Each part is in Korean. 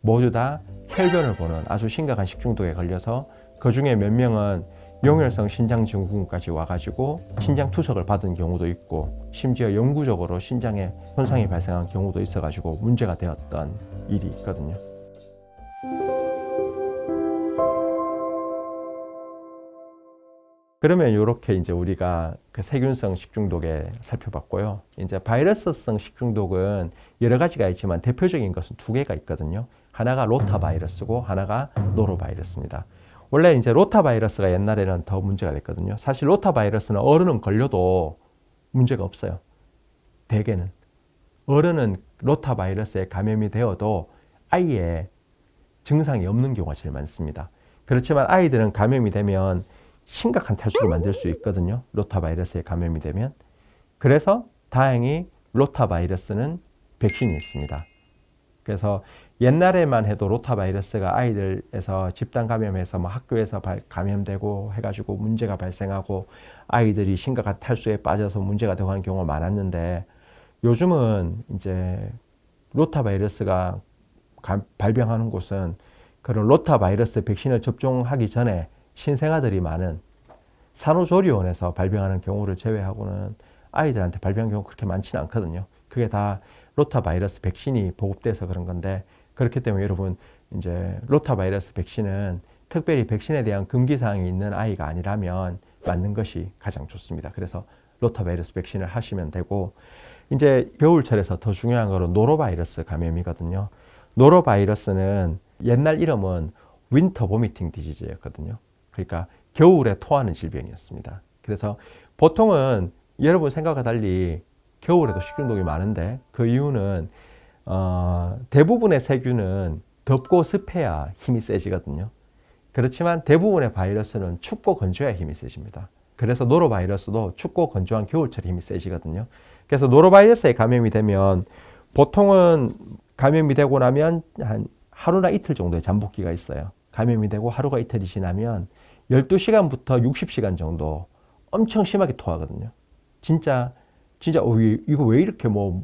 모두 다 혈변을 보는 아주 심각한 식중독에 걸려서 그 중에 몇 명은 용혈성 신장증후군까지 와가지고 신장 투석을 받은 경우도 있고 심지어 영구적으로 신장에 손상이 발생한 경우도 있어가지고 문제가 되었던 일이 있거든요. 그러면 이렇게 이제 우리가 그 세균성 식중독에 살펴봤고요. 이제 바이러스성 식중독은 여러 가지가 있지만 대표적인 것은 두 개가 있거든요. 하나가 로타바이러스고 하나가 노로바이러스입니다. 원래 이제 로타바이러스가 옛날에는 더 문제가 됐거든요. 사실 로타바이러스는 어른은 걸려도 문제가 없어요. 대개는. 어른은 로타바이러스에 감염이 되어도 아이의 증상이 없는 경우가 제일 많습니다. 그렇지만 아이들은 감염이 되면 심각한 탈수를 만들 수 있거든요. 로타바이러스에 감염이 되면. 그래서 다행히 로타바이러스는 백신이 있습니다. 그래서 옛날에만 해도 로타바이러스가 아이들에서 집단 감염해서 뭐 학교에서 감염되고 해가지고 문제가 발생하고 아이들이 심각한 탈수에 빠져서 문제가 되고 하는 경우가 많았는데 요즘은 이제 로타바이러스가 발병하는 곳은 그런 로타바이러스 백신을 접종하기 전에 신생아들이 많은 산후조리원에서 발병하는 경우를 제외하고는 아이들한테 발병 경우가 그렇게 많지는 않거든요. 그게 다 로타바이러스 백신이 보급돼서 그런 건데 그렇기 때문에 여러분 이제 로타바이러스 백신은 특별히 백신에 대한 금기사항이 있는 아이가 아니라면 맞는 것이 가장 좋습니다. 그래서 로타바이러스 백신을 하시면 되고 이제 겨울철에서 더 중요한 거는 노로바이러스 감염이거든요. 노로바이러스는 옛날 이름은 윈터 보미팅 디지즈였거든요. 그러니까 겨울에 토하는 질병이었습니다. 그래서 보통은 여러분 생각과 달리 겨울에도 식중독이 많은데 그 이유는 대부분의 세균은 덥고 습해야 힘이 세지거든요. 그렇지만 대부분의 바이러스는 춥고 건조해야 힘이 세집니다. 그래서 노로바이러스도 춥고 건조한 겨울철에 힘이 세지거든요. 그래서 노로바이러스에 감염이 되면 보통은 감염이 되고 나면 한 하루나 이틀 정도의 잠복기가 있어요. 감염이 되고 하루가 이틀이 지나면 12시간부터 60시간 정도 엄청 심하게 토하거든요. 진짜 이거 왜 이렇게 뭐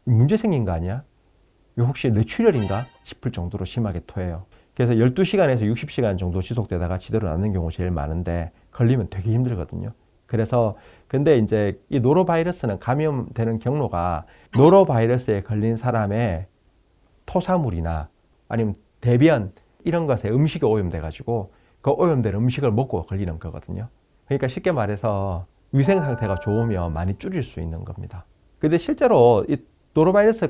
문제 생긴 거 아니야? 이거 혹시 뇌출혈인가 싶을 정도로 심하게 토해요. 그래서 12시간에서 60시간 정도 지속되다가 지대로 낫는 경우가 제일 많은데 걸리면 되게 힘들거든요. 그래서 근데 이제 이 노로바이러스는 감염되는 경로가 노로바이러스에 걸린 사람의 토사물이나 아니면 대변 이런 것에 음식이 오염돼 가지고 그 오염된 음식을 먹고 걸리는 거거든요. 그러니까 쉽게 말해서 위생 상태가 좋으면 많이 줄일 수 있는 겁니다. 근데 실제로 이 노로바이러스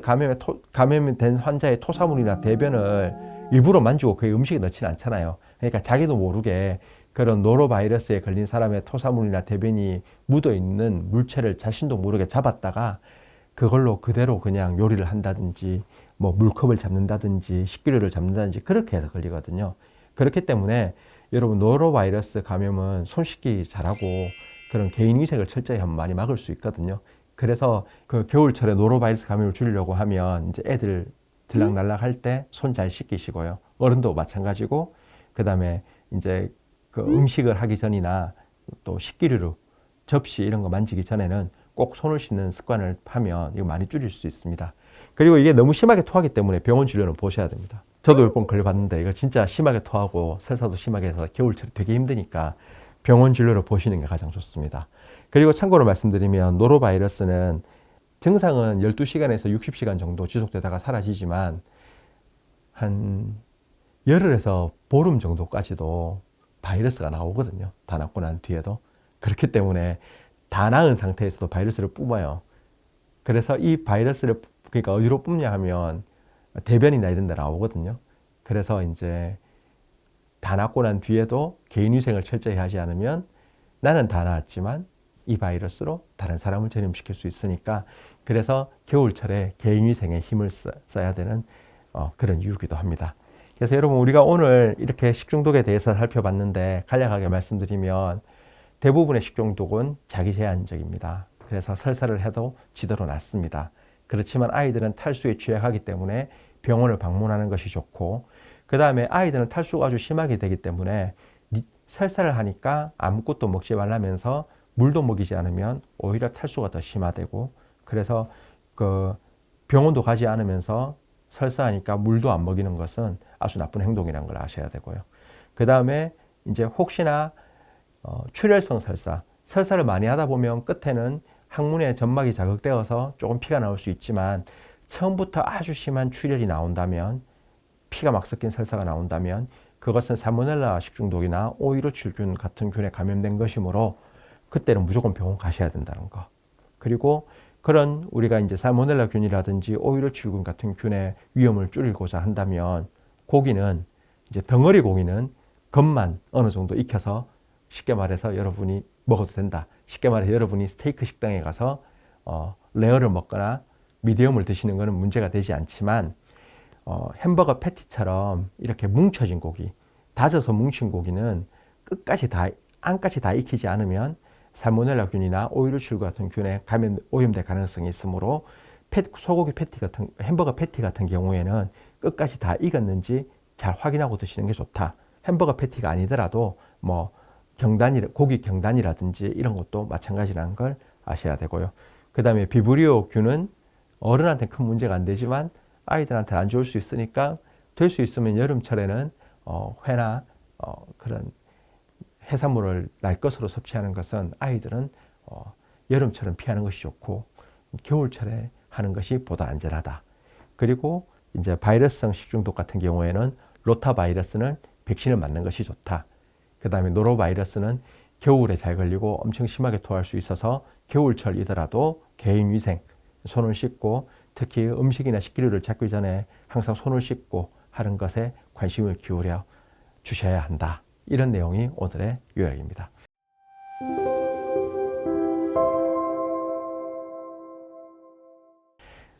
감염이 된 환자의 토사물이나 대변을 일부러 만지고 그게 음식에 넣지는 않잖아요. 그러니까 자기도 모르게 그런 노로바이러스에 걸린 사람의 토사물이나 대변이 묻어있는 물체를 자신도 모르게 잡았다가 그걸로 그대로 그냥 요리를 한다든지 뭐 물컵을 잡는다든지 식기류를 잡는다든지 그렇게 해서 걸리거든요. 그렇기 때문에 여러분 노로바이러스 감염은 손 씻기 잘하고 그런 개인위생을 철저히 하면 많이 막을 수 있거든요. 그래서 그 겨울철에 노로바이러스 감염을 줄이려고 하면 이제 애들 들락날락 할 때 손 잘 씻기시고요. 어른도 마찬가지고 그 다음에 이제 그 음식을 하기 전이나 또 식기류로 접시 이런 거 만지기 전에는 꼭 손을 씻는 습관을 하면 이거 많이 줄일 수 있습니다. 그리고 이게 너무 심하게 토하기 때문에 병원 진료는 보셔야 됩니다. 저도 몇 번 걸려봤는데 이거 진짜 심하게 토하고 설사도 심하게 해서 겨울철에 되게 힘드니까 병원 진료를 보시는 게 가장 좋습니다. 그리고 참고로 말씀드리면 노로바이러스는 증상은 12시간에서 60시간 정도 지속되다가 사라지지만 한 열흘에서 보름 정도까지도 바이러스가 나오거든요. 다 낫고 난 뒤에도. 그렇기 때문에 다 나은 상태에서도 바이러스를 뿜어요. 그래서 이 바이러스를 그러니까 어디로 뿜냐 하면 대변이나 이런 데 나오거든요. 그래서 이제 다 낫고 난 뒤에도 개인위생을 철저히 하지 않으면 나는 다 나았지만 이 바이러스로 다른 사람을 전염시킬 수 있으니까 그래서 겨울철에 개인위생에 힘을 써야 되는 그런 이유기도 합니다. 그래서 여러분 우리가 오늘 이렇게 식중독에 대해서 살펴봤는데 간략하게 말씀드리면 대부분의 식중독은 자기 제한적입니다. 그래서 설사를 해도 지대로 낫습니다. 그렇지만 아이들은 탈수에 취약하기 때문에 병원을 방문하는 것이 좋고 그 다음에 아이들은 탈수가 아주 심하게 되기 때문에 설사를 하니까 아무것도 먹지 말라면서 물도 먹이지 않으면 오히려 탈수가 더 심화되고 그래서 그 병원도 가지 않으면서 설사하니까 물도 안 먹이는 것은 아주 나쁜 행동이라는 걸 아셔야 되고요. 그 다음에 이제 혹시나 출혈성 설사, 설사를 많이 하다 보면 끝에는 항문에 점막이 자극되어서 조금 피가 나올 수 있지만 처음부터 아주 심한 출혈이 나온다면, 피가 막 섞인 설사가 나온다면 그것은 살모넬라 식중독이나 오이로칠균 같은 균에 감염된 것이므로 그때는 무조건 병원 가셔야 된다는 거. 그리고 그런 우리가 이제 살모넬라 균이라든지 오이로칠균 같은 균의 위험을 줄이고자 한다면 고기는 이제 덩어리 고기는 겉만 어느 정도 익혀서 쉽게 말해서 여러분이 먹어도 된다. 쉽게 말해서 여러분이 스테이크 식당에 가서 레어를 먹거나 미디엄을 드시는 것은 문제가 되지 않지만 햄버거 패티처럼 이렇게 뭉쳐진 고기, 다져서 뭉친 고기는 끝까지 다, 안까지 다 익히지 않으면 살모넬라균이나 오이로칠균 같은 균에 오염될 가능성이 있으므로 소고기 패티 같은, 햄버거 패티 같은 경우에는 끝까지 다 익었는지 잘 확인하고 드시는 게 좋다. 햄버거 패티가 아니더라도 뭐 고기 경단이라든지 이런 것도 마찬가지라는 걸 아셔야 되고요. 그 다음에 비브리오균은 어른한테 큰 문제가 안 되지만 아이들한테 안 좋을 수 있으니까 될 수 있으면 여름철에는 회나 그런 해산물을 날 것으로 섭취하는 것은 아이들은 여름철은 피하는 것이 좋고 겨울철에 하는 것이 보다 안전하다. 그리고 이제 바이러스성 식중독 같은 경우에는 로타바이러스는 백신을 맞는 것이 좋다. 그 다음에 노로바이러스는 겨울에 잘 걸리고 엄청 심하게 토할 수 있어서 겨울철이더라도 개인위생, 손을 씻고 특히 음식이나 식기류를 잡기 전에 항상 손을 씻고 하는 것에 관심을 기울여 주셔야 한다. 이런 내용이 오늘의 요약입니다.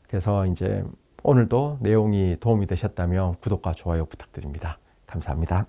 그래서 이제 오늘도 내용이 도움이 되셨다면 구독과 좋아요 부탁드립니다. 감사합니다.